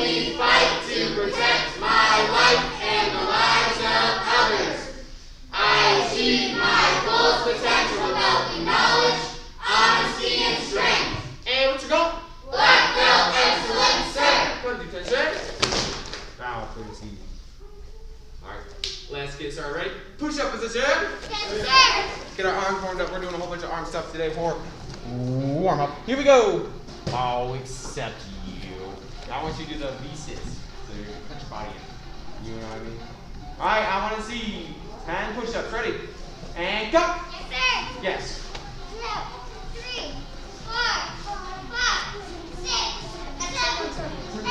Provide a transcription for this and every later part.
only fight to protect my life and the lives of others. I achieve my fullest potential with healthy knowledge, honesty, and strength. And what's your goal? Black belt excellence, sir. Good, attention. Now, please. Alright, let's get started. Ready? Push up position. Yes, sir. Get our arms warmed up. We're doing a whole bunch of arm stuff today for warm up. Here we go. Oh, except you. Now I want you to do the V-sits. So you're going to put your body in. You know what I mean? Alright, I want to see 10 push-ups. Ready? And go. Yes, sir. Yes. 2, 3, 4, 5, 6, 7, 8.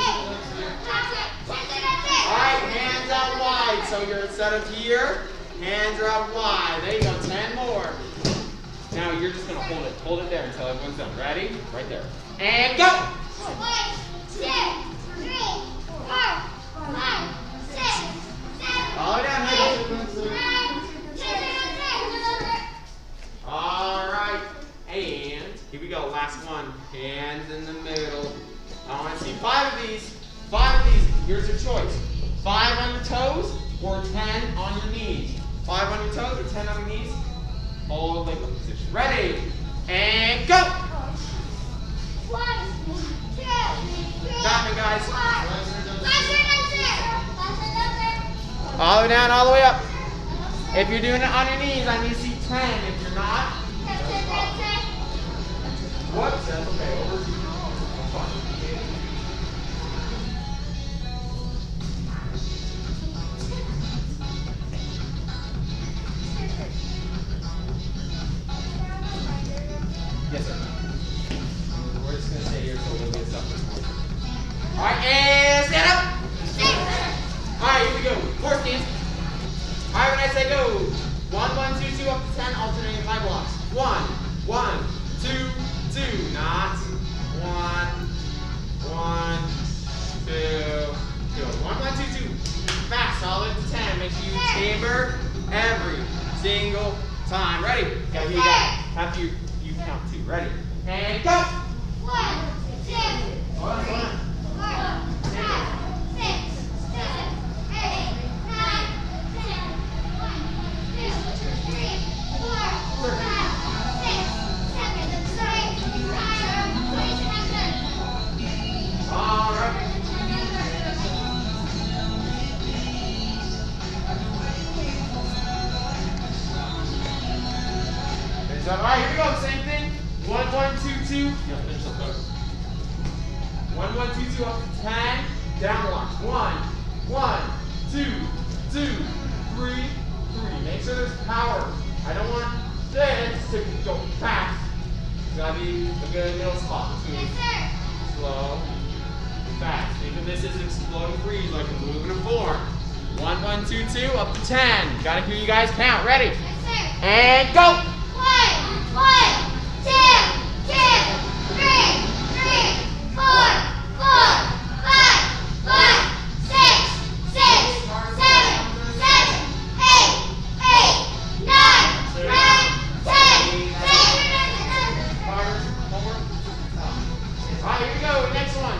Alright, hands out wide. So you're set up here. Hands are out wide. There you go. 10 more. Now you're just going to hold it. Hold it there until everyone's done. Ready? Right there. And go! 1, 2, 3, 4, 5, 6, 7, All the way down. 8, 9, 10. Alright. And here we go. Last one. Hands in the middle. I want to see 5 of these. 5 of these. Here's your choice. 5 on your toes or 10 on your knees. 5 on your toes or 10 on your knees. Hold leg up position. Ready? And go! 1, 2, 3, Got me, guys. 4. All the way down, all the way up. If you're doing it on your knees, I need to see 10. If you're not, whoops, that's okay. Over to you. Yes, sir. We're just going to stay here so we'll get stuff this morning. All right, and stand up. All right, here we go. 4 stance. All right, when I say go, 1, 1, 2, 2, up to 10, alternating high blocks. 1, 1, 2, 2. Not 1, 1, 2, 2. 1, 1, 2, 2. Fast, solid to 10. Make sure you chamber every single time. Ready? Okay, here you go. After you count 2. Ready? And go! 1, 2, 3, 4, 5, 6, 7, 8, 9, 10. 1, 2, 3, 4, 5, 6, 7, 8. All right. All right, here we go. Same thing. 1, 1, 2, 2. Yeah, finish up those. 1, 1, 2, 2 up to 10. Down blocks. 1, 1, 2, 2, 3, 3. Make sure there's power. I don't want this to go fast. It's gotta be a good middle spot. Yes, sir. Slow, fast. Think of this as explode freeze, like a move and a form. 1, 1, 2, 2 up to 10. Gotta hear you guys count. Ready? Yes, sir. And go! 1, 2, 2, 3, 4, 4, 5, 6, 7, 8, 9, 10. Alright, here we go. Next one.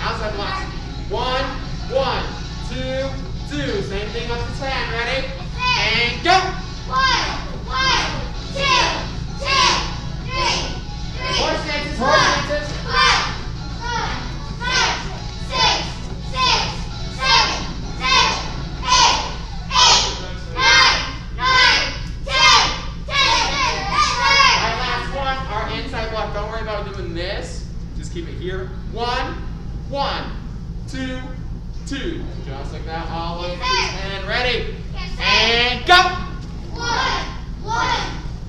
Outside blocks. 1, 1, 2, 2. Same thing up to 10. Ready? And go! 1, 2, 2, 3, 4 stances, 4 4, 5, stances. 6, 7, 8, 9, 10. Alright, last one. Our inside block. Don't worry about doing this. Just keep it here. 1, 1, 2, 2. Just like that. All the way to 10. Ready? And go! 1,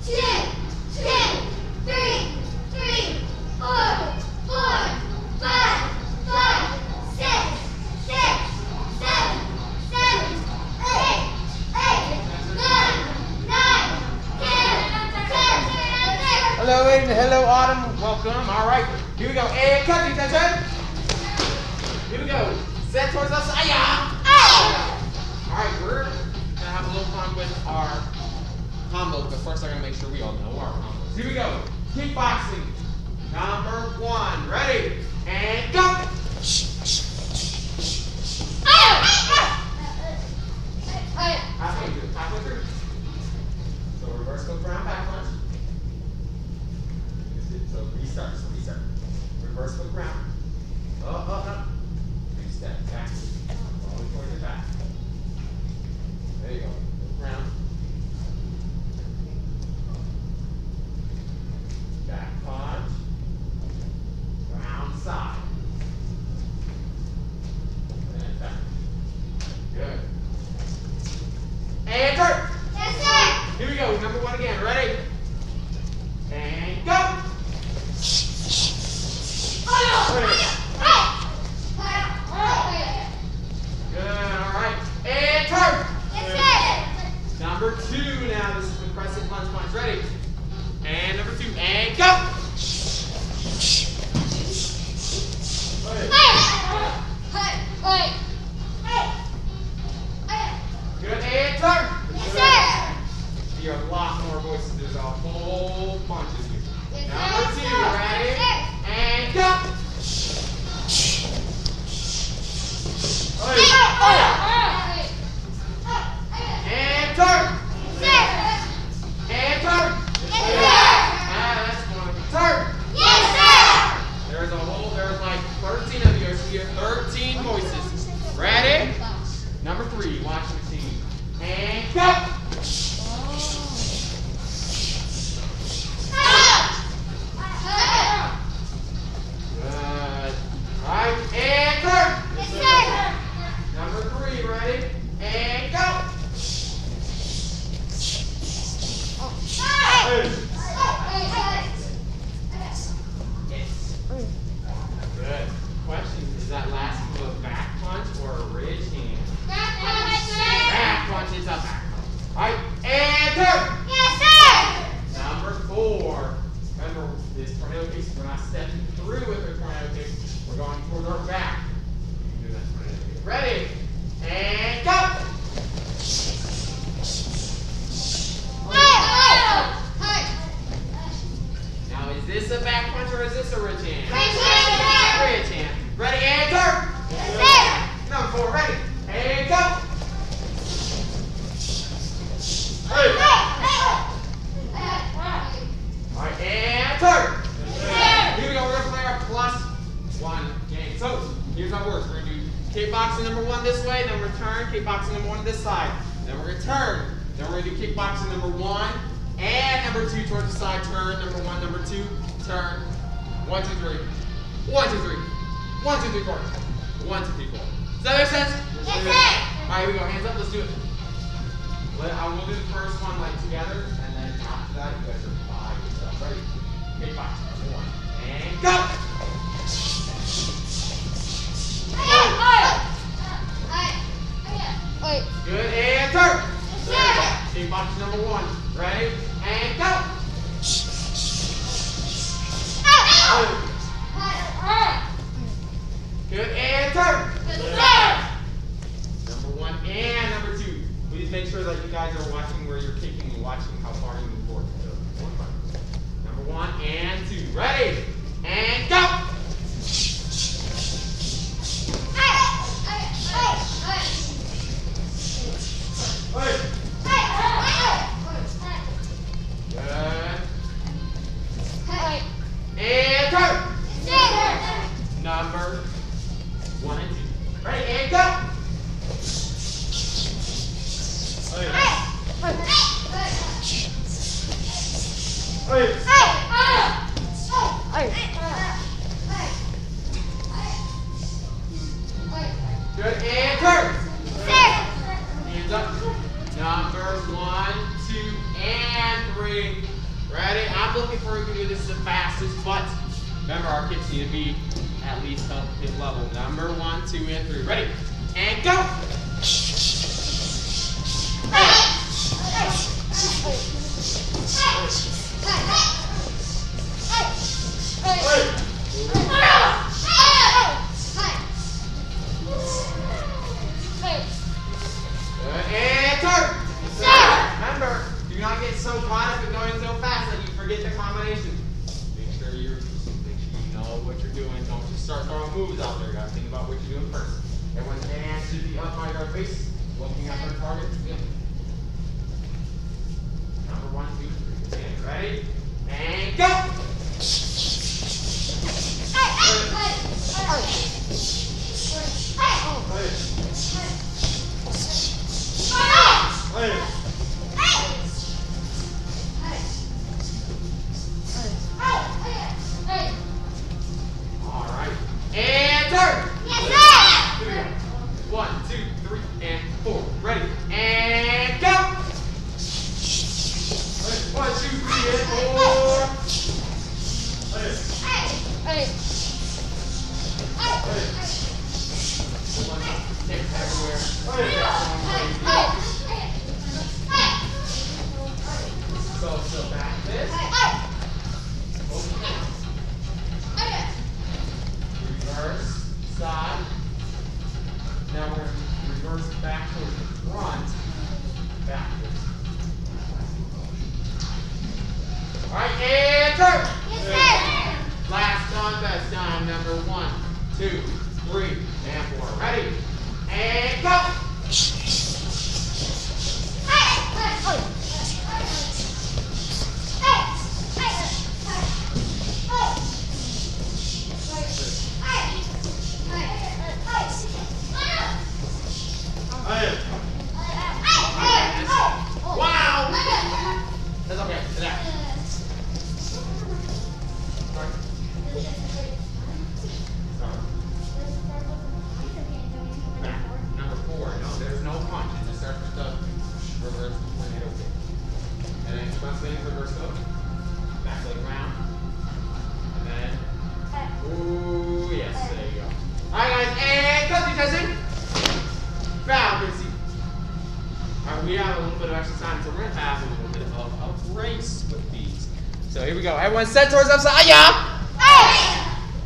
2, 2, 3, 4, 5, 6, 7, 8, 9, 10. Hello, Aiden. Hello, Autumn. Welcome. All right. Here we go. And cut. Attention. Here we go. Set towards us. All right. We're gonna have a little fun with our combos, but first I'm gonna make sure we all know our combos. Here we go. Kickboxing. Number 1. Ready? And go. And turn. And turn. That's one. Turn. There's like 13 of you here. 13 voices. Ready? Number 3, washing machine. And go. Good. Right. And turn. Number 3, ready? And go. Good. Question, is that last move a back punch or a ridge hand? Back punch is a back punch. Alright, and turn! Number 4. Remember, this tornado kick, we're not stepping through with the tornado kick. We're going towards our back. You can do that tornado kick. Ready? And go! Now, is this a back punch or is this a ridge hand? Ridge hand. Ready, and turn! Number 4, ready, and go! Alright, and turn! Here we go, we're going to play our +1 game. So, here's how it works. We're going to do kickboxing number 1 this way, then we're going to turn, kickboxing number 1 this side. Then we're going to turn. Then we're going to do kickboxing number 1 and number 2 towards the side, turn. Number 1, number 2, turn. 1, 2, 3. 1, 2, 3. 1, 2, 3, 4. 1, 2, 3, 4. Does that make sense? Alright, here we go. Hands up. Let's do it. I will do the first one like together, and then after that, you guys are by yourself. Ready? Kickbox. 1. And go! Good. And turn. Kickbox number 1. Ready? And go! Good, and turn. Number 1 and number 2. Please make sure that you guys are watching where you're kicking and watching how far you move forward. Number 1 and 2. Ready? And go! Good. And turn. Number 1 and 2. Ready, and go! Good, and turn. Hands up. Number 1, 2, and 3. Ready? I'm looking for who can do this the fastest, but remember our kicks need to be at least up hip level. Number 1, 2, and 3. Ready? And go! And turn! Remember, do not get so caught up in going so fast that you forget the combination. Make sure you know what you're doing. Don't just start throwing moves out there. You gotta think about what you're doing first. Everyone's hands should be up by their face, looking at their target. Number 1, 2, 3. And ready? And go! All right. And turn. 1, 2, 3, and 4. Ready? And go! 1, 2, 3, and 4. Sticks everywhere. So back this. Reverse side. Now we're going to reverse back towards the front. Backwards. Alright, and turn. Last time, best time. Number 1, 2, 3, and 4. Ready? and go. Wow! That's okay. Sit down. Sorry. Back. Number 4. No, there's no punch. It just starts with the reverse tornado kick. And then come up spinning reverse hook. Back leg round. And then. Ooh, yes. There you go. Alright, guys. And cut the testing. Foul, good to see. Alright, we have a little bit of extra time, so we're going to have a little bit of a race with these. So here we go. Everyone set towards upside. Yeah!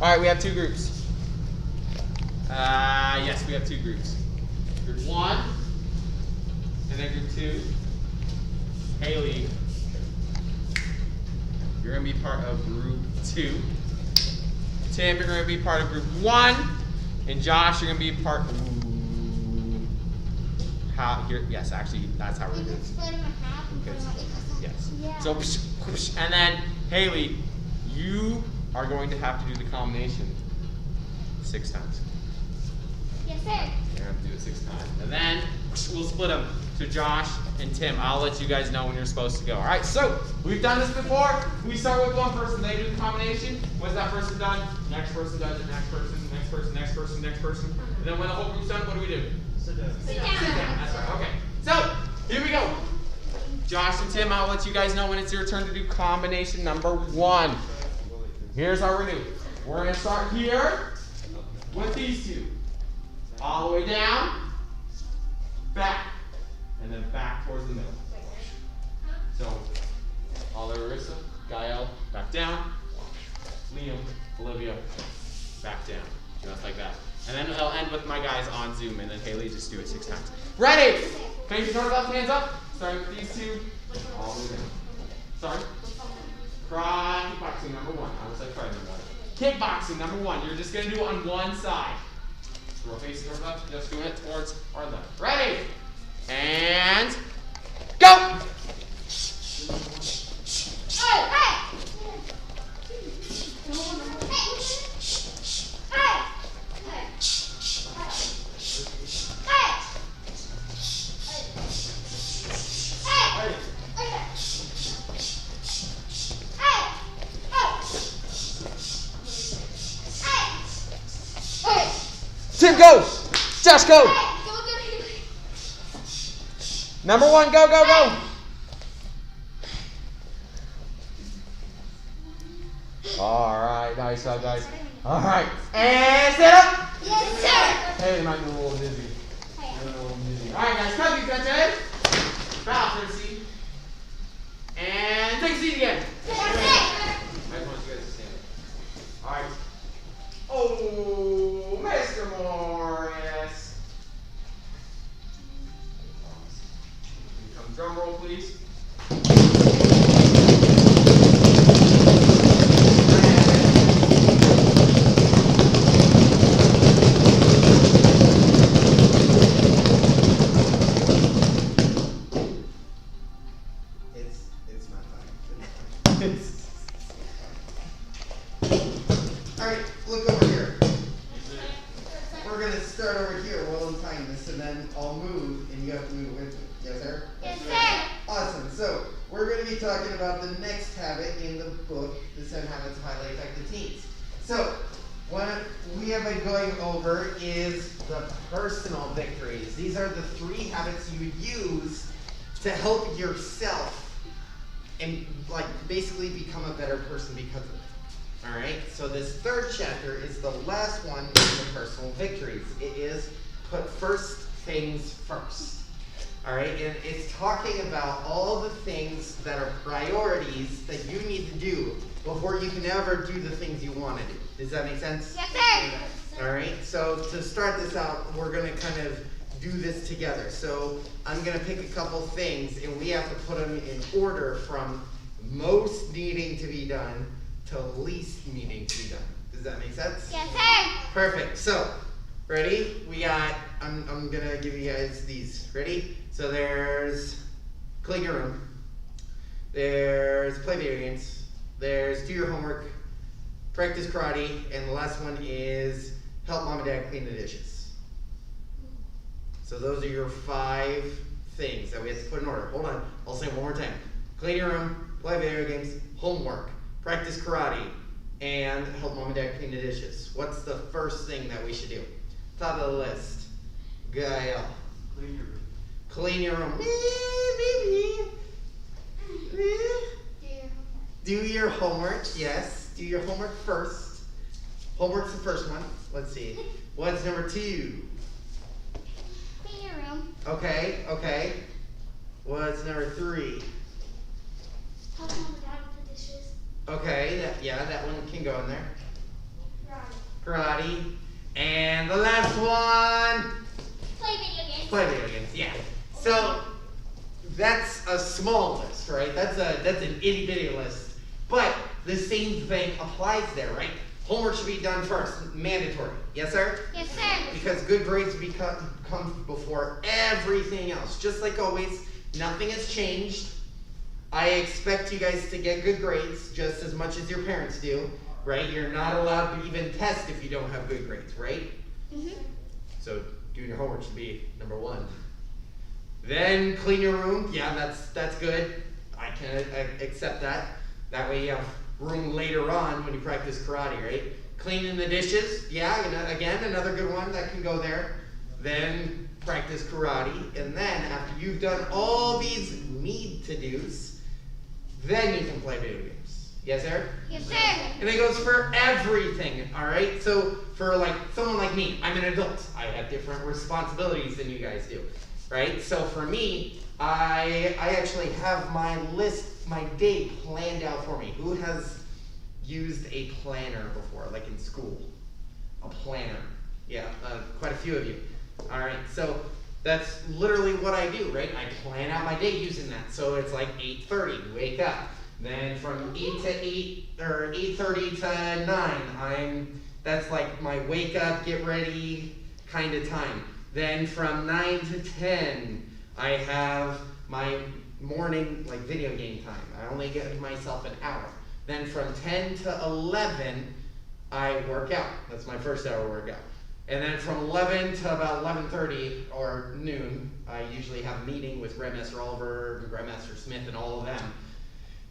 Alright, we have 2 groups. Yes, we have 2 groups. Group 1, and then group 2. Haley, you're going to be part of group 2. Tim, you're going to be part of group 1. And Josh, you're going to be part of... Here, yes, actually, that's how we're doing it. Yes. Yeah. So, and then, Haley, you are going to have to do the combination 6 times. Yes, sir. You're going to have to do it 6 times. And then, we'll split them. So, Josh and Tim, I'll let you guys know when you're supposed to go. All right, so, we've done this before. We start with one person, they do the combination. Once that person done, next person does it, next person, next person, next person, next person. And then when the whole group's done, what do? Sit down. Sit down. That's right. Okay. So, here we go. Josh and Tim, I'll let you guys know when it's your turn to do combination number 1. Here's how we're going to do. We're going to start here with these 2. All the way down, back, and then back towards the middle. So, Larissa, Gael, back down. Liam, Olivia, back down. Just like that. And then I'll end with my guys on Zoom, and then Haley just do it 6 times. Ready? Face toward left, hands up. Starting with these 2. All the way down. Sorry. Kickboxing number 1. I was like, number 1. Kickboxing number 1. You're just going to do it on one side. We're facing toward left, just doing it towards our left. Ready? And go! Tim, go! Josh, go! Number 1, go, go, go! Alright, nice job, guys. Alright, and stand up! Yes, sir. Hey, they might be a little dizzy. Alright, guys, cut these guys, ready? Bow, take a seat. And take a seat again. Yes, sir. I just want you guys to stand up. Alright. Oh, Mr. Morris. Come drum roll, please. It's my time. Alright, look over here. We're going to start over here while I'm tying this, and then I'll move, and you have to move with me. Yes, sir? Yes, sir. Awesome. So, we're going to be talking about the next habit in the book, The 7 Habits of Highly Effective Teens. So, what we have been going over is the personal victories. These are the 3 habits you would use to help yourself and basically become a better person because of it. Alright, so this 3rd chapter is the last one in the personal victories. It is put first things first. Alright, and it's talking about all the things that are priorities that you need to do before you can ever do the things you want to do. Does that make sense? Yes, sir. Alright, so to start this out, we're going to kind of do this together. So I'm going to pick a couple things, and we have to put them in order from most needing to be done to least needing to be done. Does that make sense? Yes, sir. Perfect. So, Ready? We got, I'm gonna give you guys these. Ready? So there's clean your room. There's play video games. There's do your homework, practice karate, and the last one is help mom and dad clean the dishes. So those are your 5 things that we have to put in order. Hold on, I'll say it one more time. Clean your room, play video games, homework, practice karate, and help mom and dad clean the dishes. What's the first thing that we should do? Top of the list. Gail. Clean your room. Clean your room. Do your homework, yes. Do your homework first. Homework's the first one. Let's see. What's number 2? Clean your room. Okay. What's number 3? Help mom and dad with the dishes. Okay, that one can go in there. Karate. Karate. And the last one. Play video games. Play video games, yeah. So that's a small list, right? That's an itty bitty list. But the same thing applies there, right? Homework should be done first, mandatory. Yes, sir? Yes, sir. Because good grades come before everything else. Just like always, nothing has changed. I expect you guys to get good grades just as much as your parents do, right? You're not allowed to even test if you don't have good grades, right? Mm-hmm. So doing your homework should be number 1. Then clean your room. Yeah, that's good. I can accept that. That way you have room later on when you practice karate, right? Cleaning the dishes. Yeah, again, another good one that can go there. Then practice karate. And then after you've done all these need to do's, then you can play video games. Yes, sir? Yes, sir. And it goes for everything, all right? So for like someone like me, I'm an adult. I have different responsibilities than you guys do, right? So for me, I actually have my list, my day planned out for me. Who has used a planner before, like in school? A planner. Yeah, quite a few of you. All right, so that's literally what I do, right? I plan out my day using that. So it's like 8:30, wake up. Then from 8 to 8 or 8:30 to 9, that's like my wake up, get ready kind of time. Then from 9 to 10, I have my morning like video game time. I only give myself an hour. Then from 10 to 11, I work out. That's my first hour workout. And then from 11 to about 11:30 or noon, I usually have a meeting with Grandmaster Oliver and Grandmaster Smith and all of them.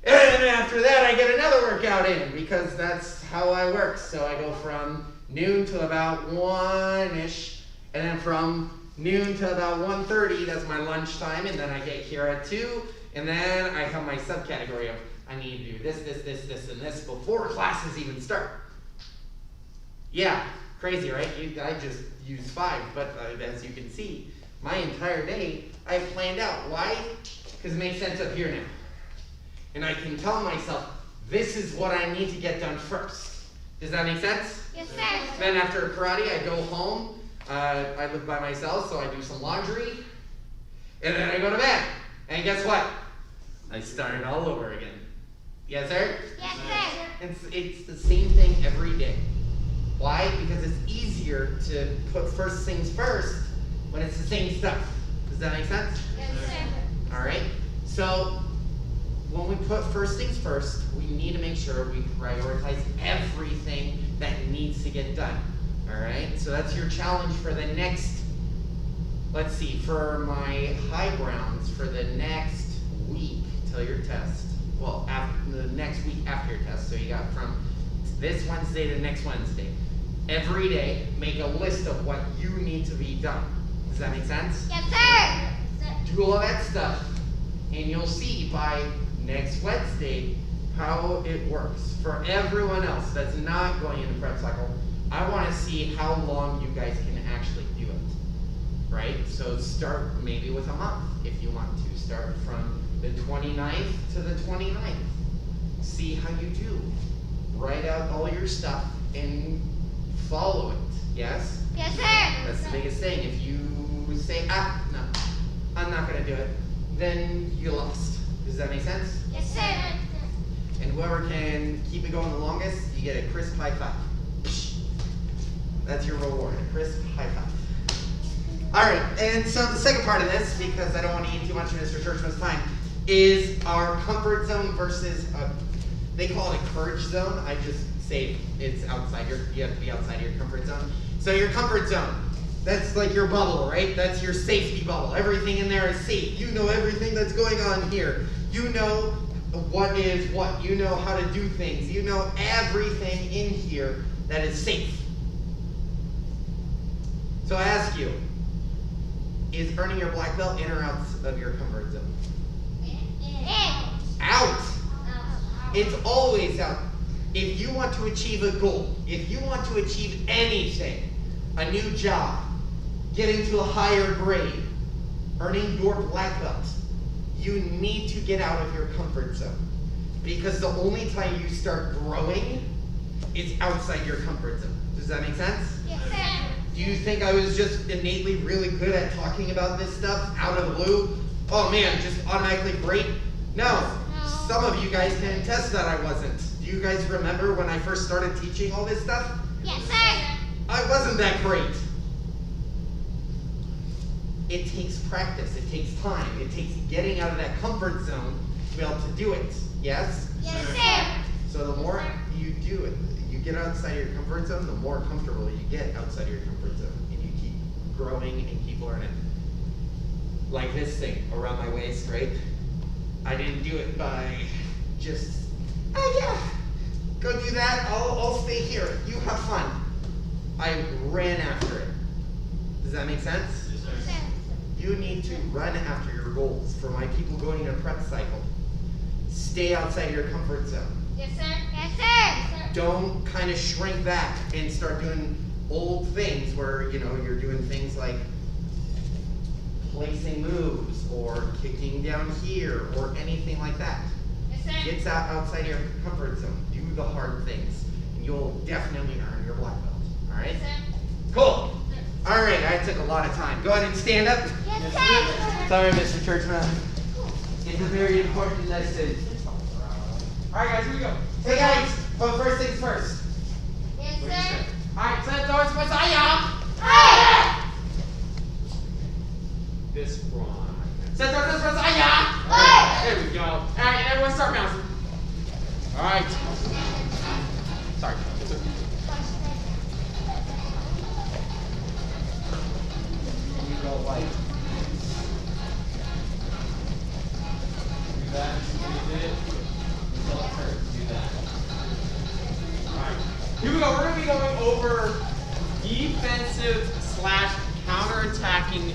And then after that, I get another workout in because that's how I work. So I go from noon to about 1-ish, and then from noon to about 1:30, that's my lunch time, and then I get here at 2, and then I have my subcategory of I need to do this, and this before classes even start. Yeah, crazy, right? I just used 5, but as you can see, my entire day I've planned out. Why? Because it makes sense up here now. And I can tell myself, this is what I need to get done first. Does that make sense? Yes, sir. Then after karate, I go home. I live by myself, so I do some laundry. And then I go to bed. And guess what? I start it all over again. Yes, sir? Yes, sir. It's the same thing every day. Why? Because it's easier to put first things first when it's the same stuff. Does that make sense? Yes, sir. All right? So when we put first things first, we need to make sure we prioritize everything that needs to get done. All right? So that's your challenge for the next, let's see, for my high grounds for the next week till your test. Well, after the next week after your test. So you got from this Wednesday to next Wednesday. Every day, make a list of what you need to be done. Does that make sense? Yes, sir. Do all that stuff, and you'll see by next Wednesday how it works. For everyone else that's not going into prep cycle, I want to see how long you guys can actually do it, right? So start maybe with a month if you want to. Start from the 29th to the 29th. See how you do. Write out all your stuff and follow it, yes? Yes, sir. That's the biggest thing. If you say, no, I'm not going to do it, then you lost. Does that make sense? Yes, sir. And whoever can keep it going the longest, you get a crisp high five. That's your reward, a crisp high five. All right, and so the second part of this, because I don't want to eat too much of Mr. Churchman's time, is our comfort zone versus, they call it a courage zone. I just say it's outside you have to be outside of your comfort zone. So your comfort zone, that's like your bubble, right? That's your safety bubble. Everything in there is safe. You know everything that's going on here. You know what is what. You know how to do things. You know everything in here that is safe. So I ask you, is earning your black belt in or out of your comfort zone? Out. It's always out. If you want to achieve a goal, if you want to achieve anything, a new job, getting to a higher grade, earning your black belt, you need to get out of your comfort zone. Because the only time you start growing is outside your comfort zone. Does that make sense? Yes, sir. Do you think I was just innately really good at talking about this stuff out of the blue? Oh man, just automatically great? No. Some of you guys can attest that I wasn't. Do you guys remember when I first started teaching all this stuff? Yes, sir. I wasn't that great. It takes practice, it takes time, it takes getting out of that comfort zone to be able to do it. Yes? Yes, sir. So the more you do it, you get outside of your comfort zone, the more comfortable you get outside of your comfort zone. And you keep growing and keep learning. Like this thing around my waist, right? I didn't do it by just, oh yeah, go do that, I'll stay here, you have fun. I ran after it. Does that make sense? Yes, sir. You need to run after your goals. For my people going in a prep cycle, stay outside your comfort zone. Yes, sir. Yes, sir. Don't kind of shrink back and start doing old things where, you're doing things like placing moves or kicking down here or anything like that. Yes, sir. Get outside your comfort zone. Do the hard things, and you'll definitely earn your black belt. All right? Yes, sir. Cool. All right, I took a lot of time. Go ahead and stand up. Yes, sir. Sorry, Mr. Churchman. It's a very important lesson. All right, guys, here we go. Hey guys, but first things first. Yes, What do you say? sir. All right, set doors, what's I Hey. This one. Set doors, what's I Hey. There we go. All right, everyone start bouncing. All right. Sorry. You go white. Do that. You did it. Until it hurts. Do that. Alright. Here we go. We're going to be going over defensive / counter-attacking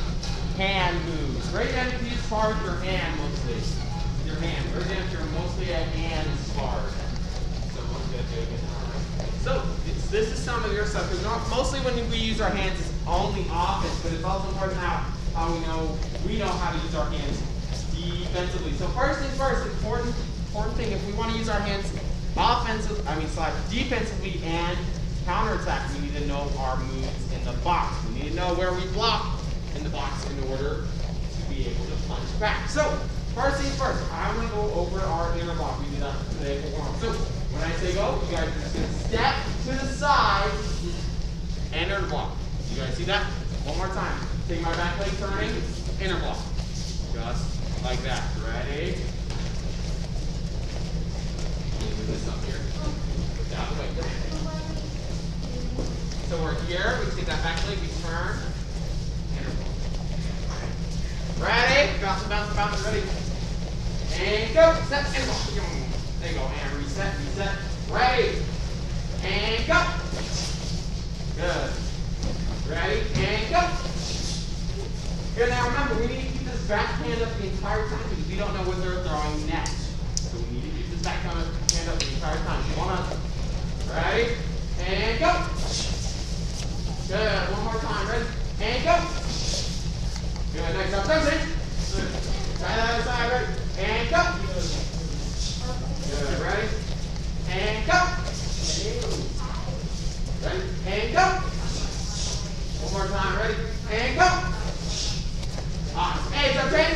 hand moves. Right down if you spar with your hand mostly. Your hand. Right down if you're mostly a hand spar. So we're going to do it. So this is some of your stuff. Because mostly when we use our hands, it's only offense, but it's also important how we know how to use our hands defensively. So first things first, important thing, if we want to use our hands defensively and counterattack, we need to know our moves in the box. We need to know where we block in the box in order to be able to punch back. So first things first, I'm going to go over our interlock. We did that today for one. So when I say go, you guys are just going to step to the side and interlock. You guys see that? One more time. Take my back leg turning, interlock. Just like that. Ready? Move this up here. Down the way. So we're here. We take that back leg, we turn, interlock. Ready? Bounce, bounce, bounce. Ready? And go. Step, interlock. There you go. And reset, reset. Ready? And go. Good. Ready? And go. Good. Now remember, we need to keep this back hand up the entire time because we don't know when they're throwing next. So we need to keep this back hand up the entire time. Come on. Ready? And go. Good. One more time. Ready? And go. Good. Next up. Thursday. Side, other side. Ready? And go. Good. Ready? And go. Ready? And go. One more time. Ready? And go. Awesome. Hey, it's okay?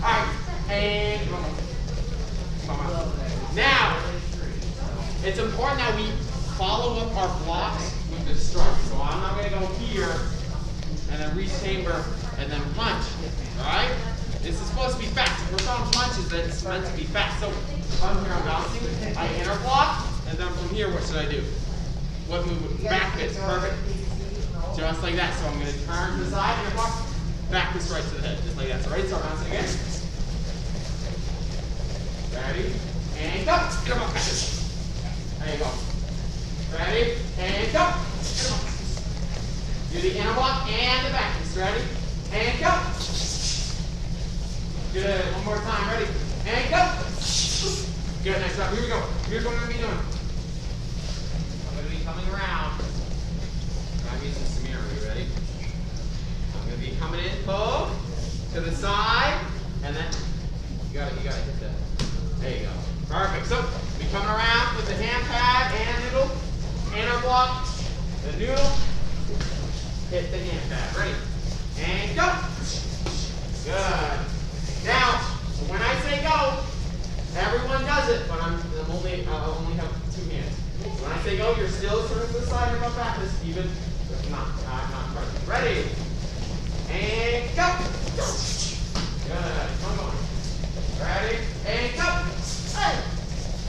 Alright. And come on. Now, it's important that we follow up our blocks with the strike. So I'm not going to go here and then reach chamber, and then punch. Alright? This is supposed to be fast. If we're throwing punches, then it's meant to be fast. So from here I'm bouncing, I interlock, and then from here, what should I do? What move? Back fist. Perfect. Just like that. So I'm going to turn to the side, interlock, back fist right to the head. Just like that. So ready? Start bouncing again. Ready? And go. Interlock, back fist. There you go. Ready? And go. Interlock. Do the interlock and the back fist. Ready? And go. Good. One more time. Ready? And go. Good. Next up. Here we go. Here's what I'm going to be doing. I'm going to be coming around. I'm using Samir. Are you ready? I'm going to be coming in, pull to the side, and then you got to hit that. There you go. Perfect. So be coming around with the hand pad and noodle, interlock, the noodle, hit the hand pad. Ready? And go. Good. Now, when I say go, everyone does it, but I'll only have two hands. When I say go, you're still turning to the side of my practice, even if not perfect. Ready? And go. Good. Come on. Ready? And go. Hey.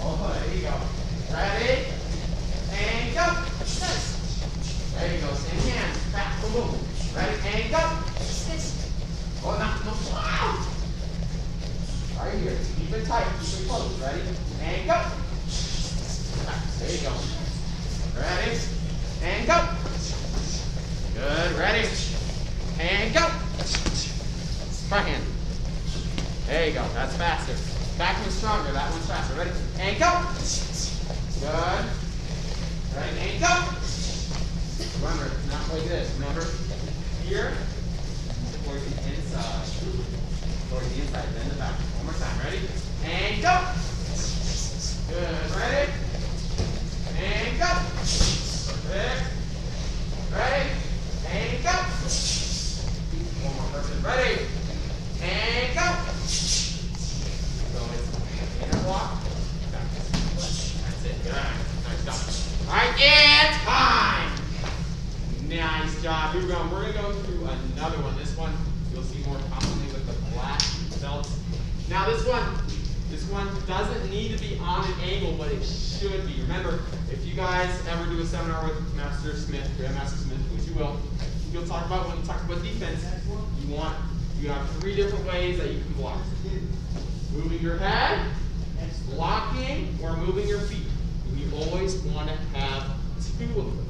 Oh, there you go. Ready? And go. There you go. Same hands. Back. Boom, boom. Ready? And go. Oh, no. Wow. Right here. Keep it tight. Keep it close. Ready? And go. There you go. Ready? And go. Good. Ready? And go. Front hand. There you go. That's faster. Back one's stronger. That one's faster. Ready? And go. Good. Ready? And go. Remember, not like this. Remember, here, towards the inside. Towards the inside, then the back. One more time. Ready? And go. Good. Ready? And go. Perfect. Ready? And go. One more person. Ready? And go. So it's interlock. That's it. Good. Nice job. All right, and time. Nice job. Here we go. We're going to go through another one. This one you'll see more commonly with the black belts. Now this one doesn't need to be on an angle, but it should be. Remember, if you guys ever do a seminar with Master Smith, Grandmaster Smith, which you will, you'll talk about when you talk about defense. You have 3 different ways that you can block. Moving your head, blocking, or moving your feet. And you always want to have 2 of them.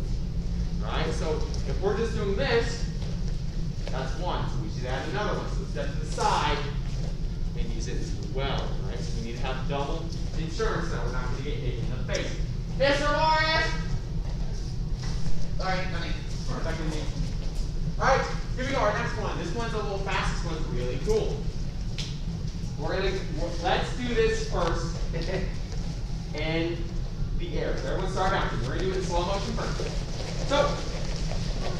Right? So if we're just doing this, that's 1. So we should add another one. So step to the side and use it as well. Right? So we need to have double insurance that we're not going to get hit in the face. Mr. Morris! Alright, honey. Alright, here we go. Our next one. This one's a little fast. This one's really cool. Let's do this first in the air. So everyone start bouncing. We're going to do it in slow motion first. So,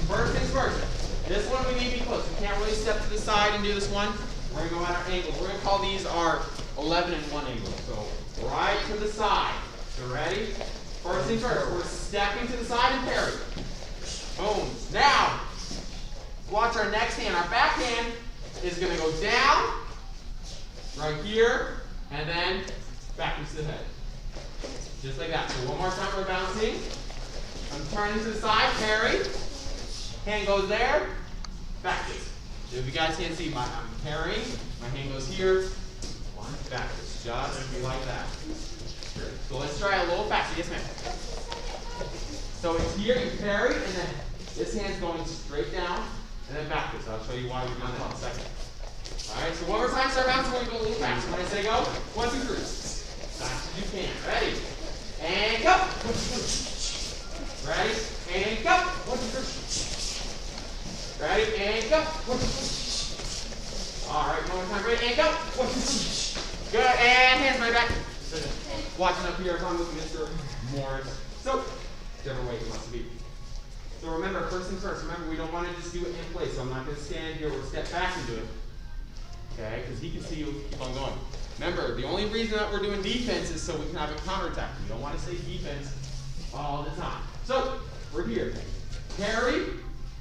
first things first. This one we need to be close. We can't really step to the side and do this one. We're going to go at our angles. We're going to call these our 11 and 1 angles. So, right to the side. So, ready? First things first. We're stepping to the side and parry. Boom. Now, watch our next hand. Our back hand is going to go down, right here, and then back into the head. Just like that. So, one more time we're bouncing. I'm turning to the side, parry. Hand goes there, back fist. If you guys can't see, I'm parrying. My hand goes here, one, back fist. Just be like that. So let's try a little faster. Yes, ma'am. So it's here, you parry, and then this hand's going straight down, and then back fist. I'll show you why we're doing that in a second. All right, so one more time, start bouncing. We're going to go a little faster. When I say go, 1, 2, 3. Fast as you can. Ready? And go. Ready? And go. 1, 2, 3. Ready? And go. 1, 2, 3. All right, one more time. Ready? And go. 1, 2, 3. Good. And hands right back. Watching up here, I'm with Mr. Morris. So, whichever way he wants to be. So remember, first things first. Remember, we don't want to just do it in place. So I'm not going to stand here or step back and do it. Okay? Because he can see you keep on going. Remember, the only reason that we're doing defense is so we can have a counterattack. You don't want to say defense all the time. So, we're here. Parry.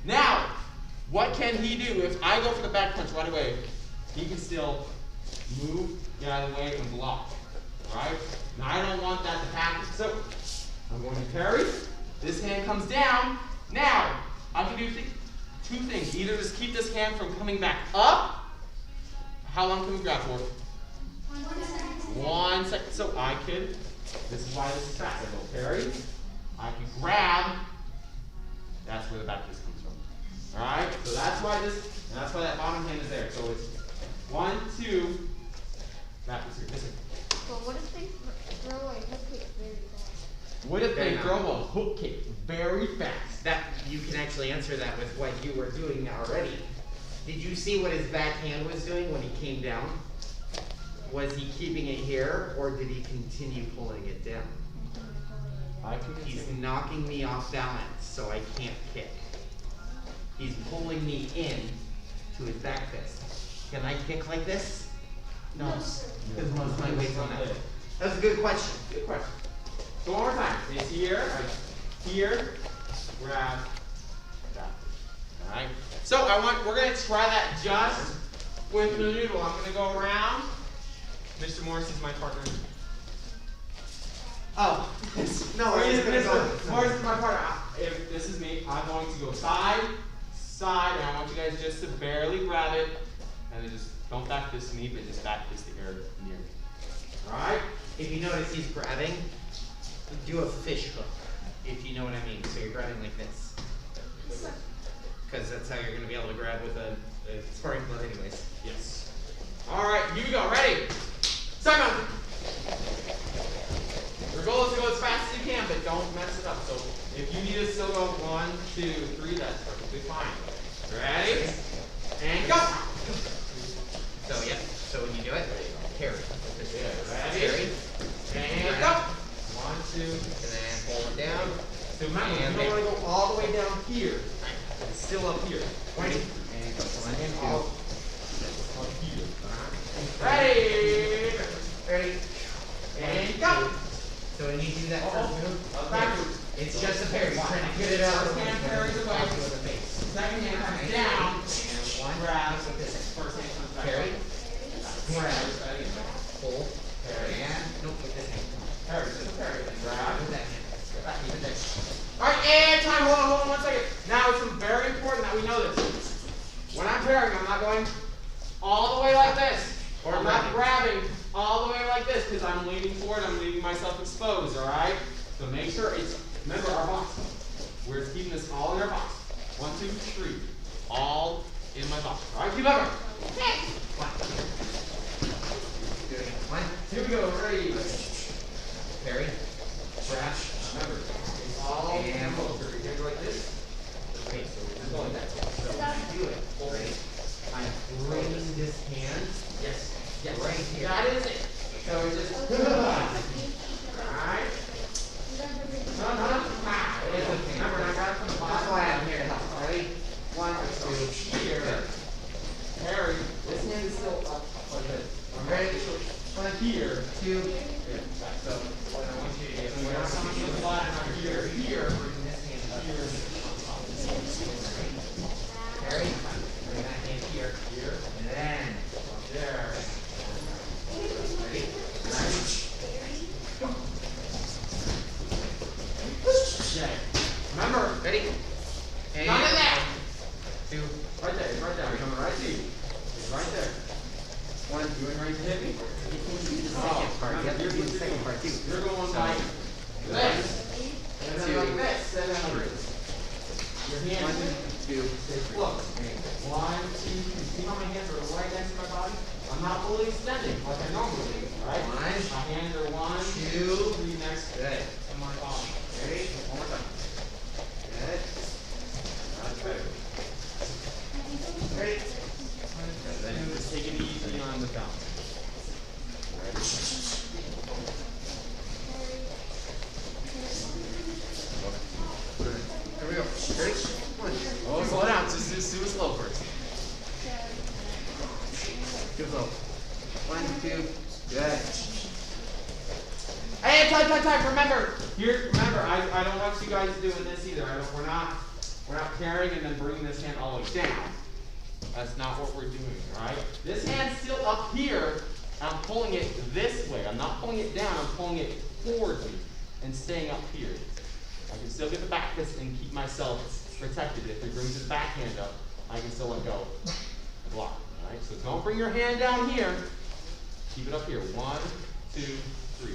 Now, what can he do if I go for the back punch right away? He can still move, get out of the way, and block. Alright? Now I don't want that to happen. So I'm going to parry. This hand comes down. Now I can do two things. Either just keep this hand from coming back up. How long can we grab for? 1 second. So I could, this is why this is fast. I go parry. I can grab. That's where the back fist comes from. Alright? So that's why that's why that bottom hand is there. So it's 1, 2, back fist here. This way. But what if they throw a hook kick very fast? What if they throw a hook kick very fast? That you can actually answer that with what you were doing already. Did you see what his back hand was doing when he came down? Was he keeping it here, or did he continue pulling it down? He's knocking me off balance, so I can't kick. He's pulling me in to his back fist. Can I kick like this? No. Because most of my weight's on that. That's a good question. Good question. So one more time. It's here, here, grab, that. Alright. So we're gonna try that just with the noodle. I'm gonna go around. Mr. Morris is my partner. Oh, no, Mr. Morris is my partner. If this is me, I'm going to go side, side, and I want you guys just to barely grab it, and then just don't back fist me, but just back fist the air near me. Alright? If you notice he's grabbing, do a fish hook, if you know what I mean. So you're grabbing like this. Because that's how you're going to be able to grab with a sparring glove anyways. Yes. Alright, here we go. Ready? Start mounting. Your goal is to go as fast as you can, but don't mess it up. So if you need to still go 1, 2, 3, that's perfectly fine. Ready? And go! So, yep. So when you do it, carry. Ready? And go! 1, 2, And then pull it down. so remember, you don't want to go all the way down here. It's still up here. Ready? And go. 1 and 2. Up here. Ready? Ready? And go! So when you do that first move, Backwards. it's just a parry. You're trying to get it out. First hand parries away. With the face. Second hand comes down. And 1. Grab. With this. First hand comes back. Parry. Grab. Pull. Parry. And nope, with this hand. Parry. Just a parry. Then grab. With that hand. Back. Even there. Alright, and time. Hold on 1 second. Now it's very important that we know this. When I'm parrying, I'm not going all the way like this. Or I'm not grabbing all the way like this because I'm leaning forward, I'm leaving myself exposed, alright? So make sure it's, remember our box. We're keeping this all in our box. 1, 2, 3. All in my box. Alright, keep over. 1. Doing it. 1. Here we go, ready. Parry. Grab. Remember, it's all in And the box. You're gonna go like this. Okay, so we're Just go like that. So when you do it, ready? I'm bringing this hand. Yes. Yes. Right here. That is it. So it's just, alright. No. Remember, I got it from the That's bottom. why I'm here to help. Ready? 1, 2, Here. Harry, this hand is still up like this. I'm ready. Here. 2. So what I want you to do is we're not coming to the bottom. I'm here. Here. Bring this hand up. Here. Parry. Bring that hand here. Here. And then. There. Ready? Okay. Remember, Ready? And none of that. 2. Right there. It's right there. I'm coming right to you. It's right there. 1. You ain't ready to hit me? The second part. You have to do the second part too. You're going So, like this. And then two, like this. And then three. your hands. 1, 2, 3. Look. 1, 2, 3. See how my hands are right next to my body? I'm not fully extending like I normally do. Right? 1, My hands are 1, 2, 3 next Good. to my body. Ready? One more time. Good. That's good. Ready? Then just take it easy on the balance. Here we go. Ready? 1. Oh, slow down. Just do it slow first. Too slow. 1, 2. Good. Hey, time. Remember, I don't want you guys doing this either. We're not We're not carrying and then bringing this hand all the way down. That's not what we're doing, all right? This hand's still up here. I'm pulling it this way. I'm not pulling it down. I'm pulling it towards me and staying up here. I can still get the back fist and keep myself protected. If he brings his back hand up, I can still let go. Block, all right? So don't bring your hand down here. Keep it up here. 1, 2, 3.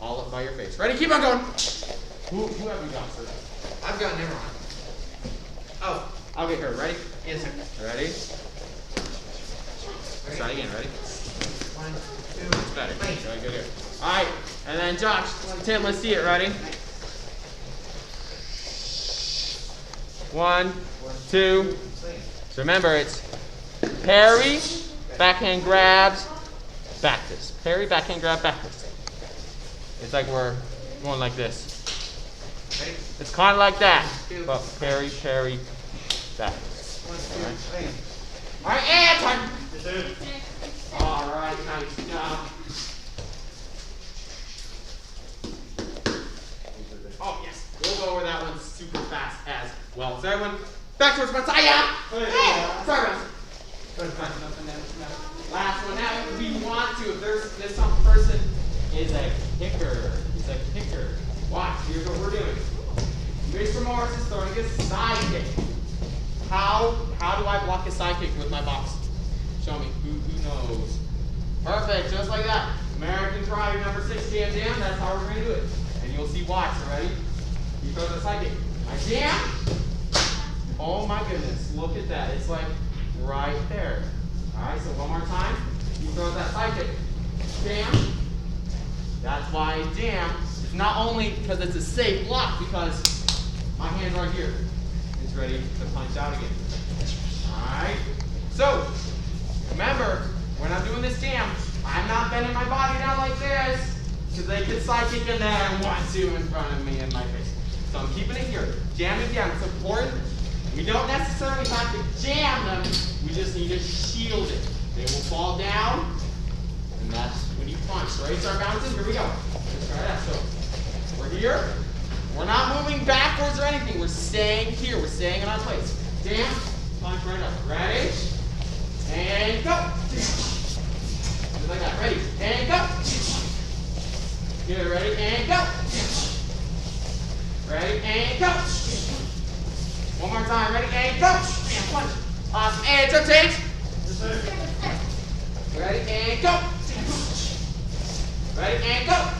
All up by your face. Ready? Keep on going. Who have we got, sir? I've got never mind. Oh, I'll get her. Ready? yes, sir. Ready? Let's try again. Ready? 1, 2, It's better. 3. Good here. All right. And then Josh, Tim, let's see it. Ready? 1, 2. So remember, it's parry, backhand grabs, back fist. Parry, backhand grab, back fist. It's like we're going like this. Ready? It's kind of like that, but parry, parry, back fist. 1, 2, 3. All right, and time. All right, nice job. Oh yes, we'll go over that one super fast as well. So everyone, back towards my side. Hey, sorry guys. Last one. Now, if we want to, if this some person is a kicker, watch. Here's what we're doing. Mr. Morris is throwing a side kick. How do I block a side kick with my box? Show me. Who knows? Perfect. Just like that. American Karate number 6 jam jam. That's how we're going to do it. And you'll see why. So ready? He throws a side kick. I jam. Oh my goodness. Look at that. It's like right there. All right. So one more time. He throws that side kick. Jam. That's why I jam. It's not only because it's a safe block, because my hand's right here. It's ready to punch out again. Alright? So, remember, when I'm doing this jam, I'm not bending my body down like this, because they could side kick in there and 1, 2 in front of me in my face. So I'm keeping it here. Jamming down. It's important. We don't necessarily have to jam them. We just need to shield it. They will fall down, and that's when you punch. Ready? Start bouncing. Here we go. Let's try that. So, we're here. We're not moving backwards or anything. We're staying here. We're staying in our place. Jam, punch right up. Ready? And go. Just like that. Ready? And go. Good. Ready? And go. Ready? And go. One more time. Ready? And go. And punch. Awesome. And rotate. Ready? And go. Ready? And go.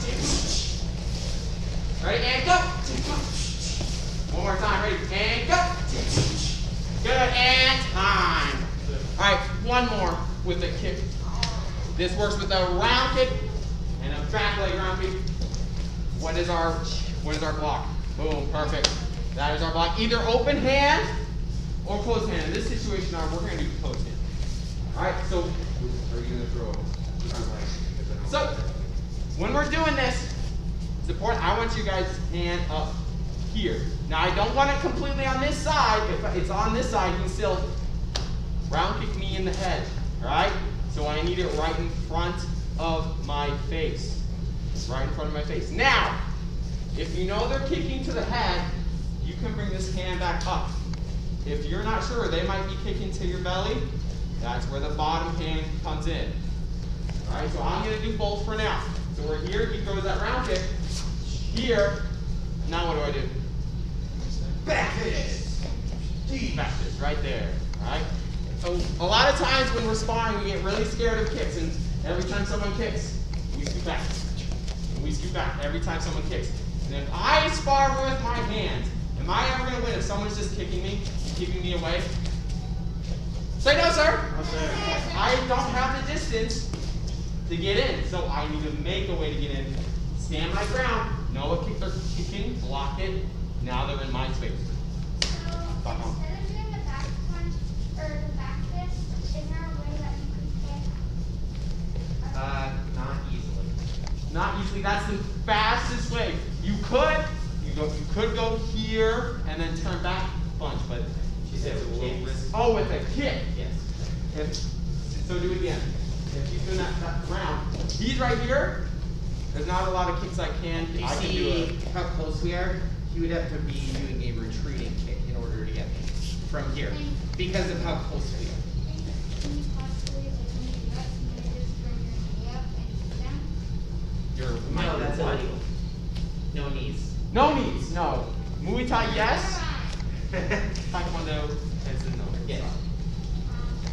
Ready, and go. One more time. Ready, and go. Good, and time. All right, one more with the kick. This works with a round kick and a back leg round kick. What is our block? Boom, perfect. That is our block. Either open hand or closed hand. In this situation, we're going to do closed hand. All right, so are you going to throw? So when we're doing this, it's important. I want you guys' hand up here. Now, I don't want it completely on this side. If it's on this side, you can still round kick me in the head. All right? So I need it right in front of my face. Right in front of my face. Now, if you know they're kicking to the head, you can bring this hand back up. If you're not sure, they might be kicking to your belly. That's where the bottom hand comes in. All right? So I'm going to do both for now. So we're here. He throws that round kick. Here, now what do? Back fist. Back fist, right there. Alright? So a lot of times when we're sparring, we get really scared of kicks, and every time someone kicks, we scoot back. And we scoot back every time someone kicks. And if I spar with my hand, am I ever going to win if someone's just kicking me, keeping me away? Say no, sir. No, sir. I don't have the distance to get in, so I need to make a way to get in. Stand my ground. Know what kick they're kicking, block it. Now they're in my space. Instead of doing the back punch or the back fist, is there a way that you can stand? Not easily. Not easily. That's the fastest way. You could go here and then turn back punch, but She said it's a little risky. oh, with a kick. Yes. So do it again. If he's doing that round, he's right here. There's not a lot of kicks I can. You I can do see it. how close we are? He would have to be doing a retreating kick in order to get from here because of how close we are. Can you possibly, like, when you do that, can you just bring your knee up and down? Your No, that's what? illegal. No knees. No knees, no. Muay Thai, yes. Taekwondo, it's a no. Yes. Again,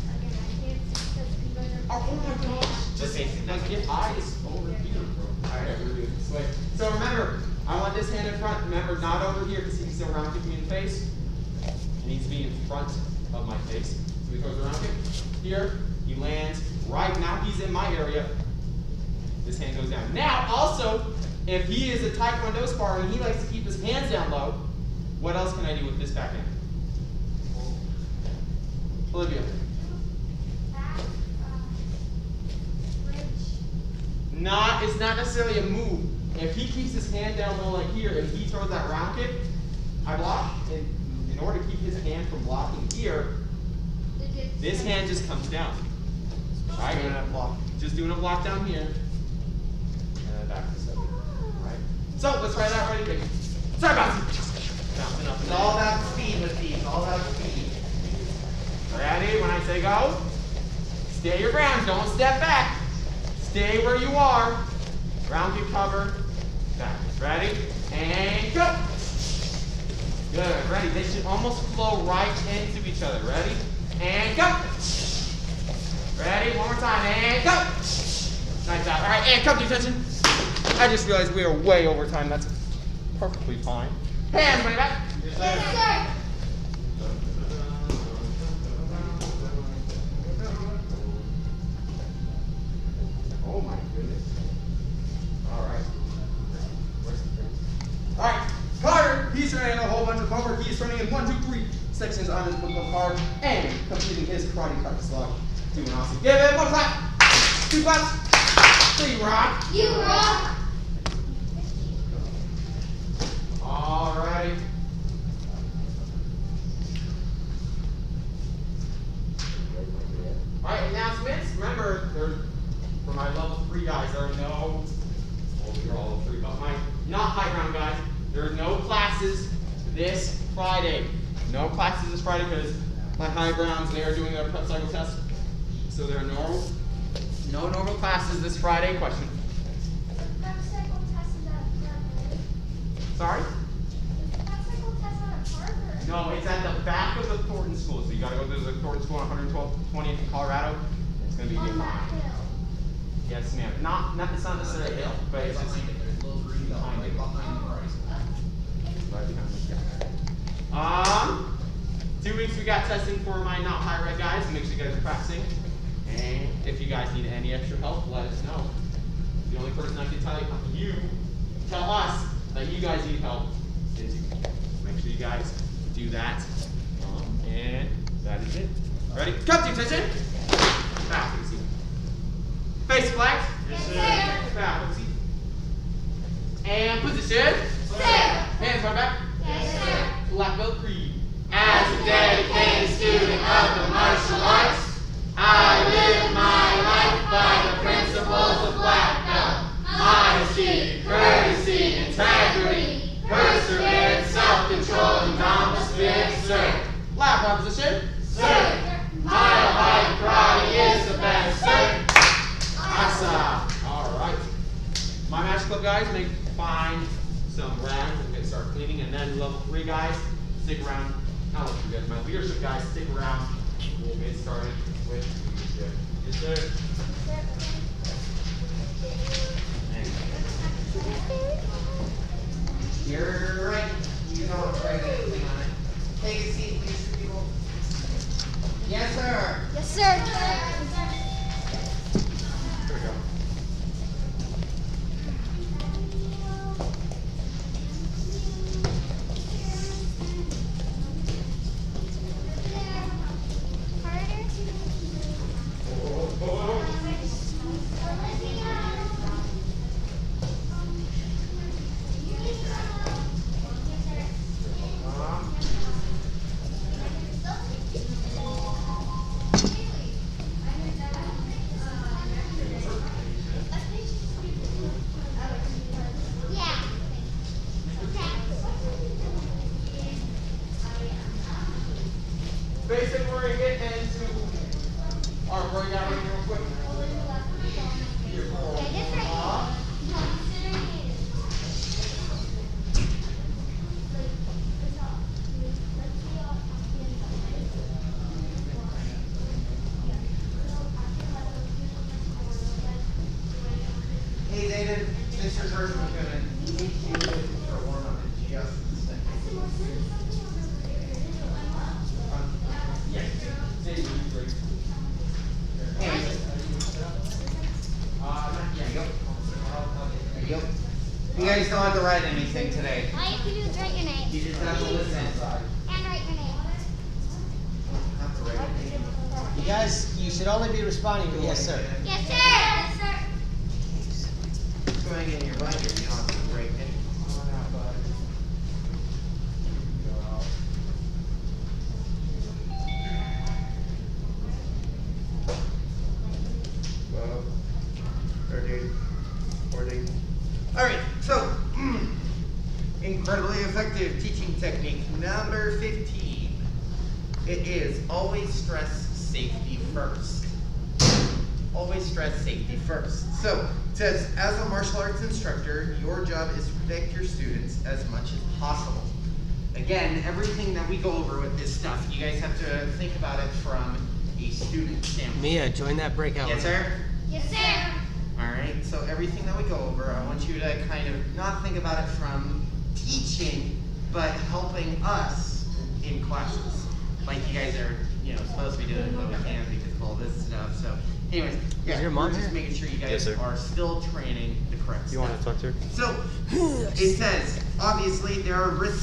I can't see because you guys are. Oh my gosh. Just like your eyes over here, bro. Alright, we're doing this way. So remember, I want this hand in front. Remember, not over here because he can still round kick me in the face. It needs to be in front of my face. So he goes around kick. Here, he lands right now. He's in my area. This hand goes down. Now, also, if he is a Taekwondo spar and he likes to keep his hands down low, what else can I do with this backhand? Olivia. Back, bridge. It's not necessarily a move. If he keeps his hand down low like here and he throws that round kick, I block. And in order to keep his hand from blocking here, this hand just comes down. Alright, doing a block. Just doing a block down here. And then back to 7. Alright. So let's try that ready, baby. Start bouncing. Bouncing up and It's down. all about speed with these. All about speed. Ready? When I say go, stay your ground. Don't step back. Stay where you are. Round kick cover. Back. Ready? And go. Good. Ready? They should almost flow right into each other. Ready? And go. Ready? One more time. And go. Nice job. All right. And come to attention. I just realized we are way over time. That's perfectly fine. Hands way back. Yes, sir. Oh my goodness. Alright. Alright, Carter, he's running a whole bunch of homework. He's running in 1, 2, 3 sections on his book card and completing his karate cut slug. Doing awesome. Give it 1 clap, 2 claps, 3 rock. You rock. Alrighty. Alright, announcements. Remember, for my level 3 guys, there are no, well, you're all level 3, but my not high ground guys, there are no classes this Friday. No classes this Friday because my high grounds, they are doing their prep cycle test. So there are no normal classes this Friday. Question. The prep cycle test is at Harvard. Sorry? The prep cycle test is at Harvard. No, it's at the back of the Thornton School. So you gotta go to the Thornton School on 120th in Colorado. It's gonna be On near that mine. hill. Yes, ma'am. It's not necessarily a hill, but it's just behind it. Right behind it. 2 weeks we got testing for my not high red guys. Make sure you guys are practicing. And if you guys need any extra help, let us know. The only person I can tell us that you guys need help is you. Make sure you guys do that. And that is it. Ready? Come to attention. Faculty. Face flex. Yes, sir. Faculty. And position. Sir. Hands far back. Yes, sir. Black belt creed. As a dedicated student of the martial arts, I live my life by the principles of black belt. Honesty, courtesy, integrity, perseverance, self-control, and boundless spirit, sir. Lap bar position. Sir, mile high karate is the best, sir. Asa. Alright. My match club guys may find some rounds and get start cleaning, and then level 3 guys, stick around. Not level 3 guys, my leadership guys, stick around. We'll get started with leadership. Yes, sir. You're right. You don't have to write anything on it. Take a seat, please, people. Yes, sir. Yes, sir. Here we go. get into our breakout room real quick. Here, hold on. Hey, Zayden, Mr. Churchman's gonna teach you for warm up in just a second. Yes. Say you break. Hey, Yeah, there you go. There you go. You guys don't have to write anything today. All you have to do is write your name. You just have to listen. And write your name. Have to write anything. You guys, you should only be responding to yes, sir. Yes, sir. Yes, sir. It's going in your binder. You don't have to write anything. Alright, so incredibly effective teaching technique number 15. It is always stress safety first. Always stress safety first. So it says, as a martial arts instructor, your job is to protect your students as much as possible. Again, everything that we go over with this stuff, you guys have to think about it from a student standpoint. Mia, join that breakout Yes, room. sir? Yes, sir. Alright, so everything that we go over, I want you to kind of not think about it from teaching, but helping us in classes. Like you guys are, supposed to be doing, but we can't because of all this stuff, so. Anyways, yeah, Is your mom we're just here? making sure you guys Yes, sir. are still training the correct You want stuff. to talk to her? So, it says, obviously, there are risks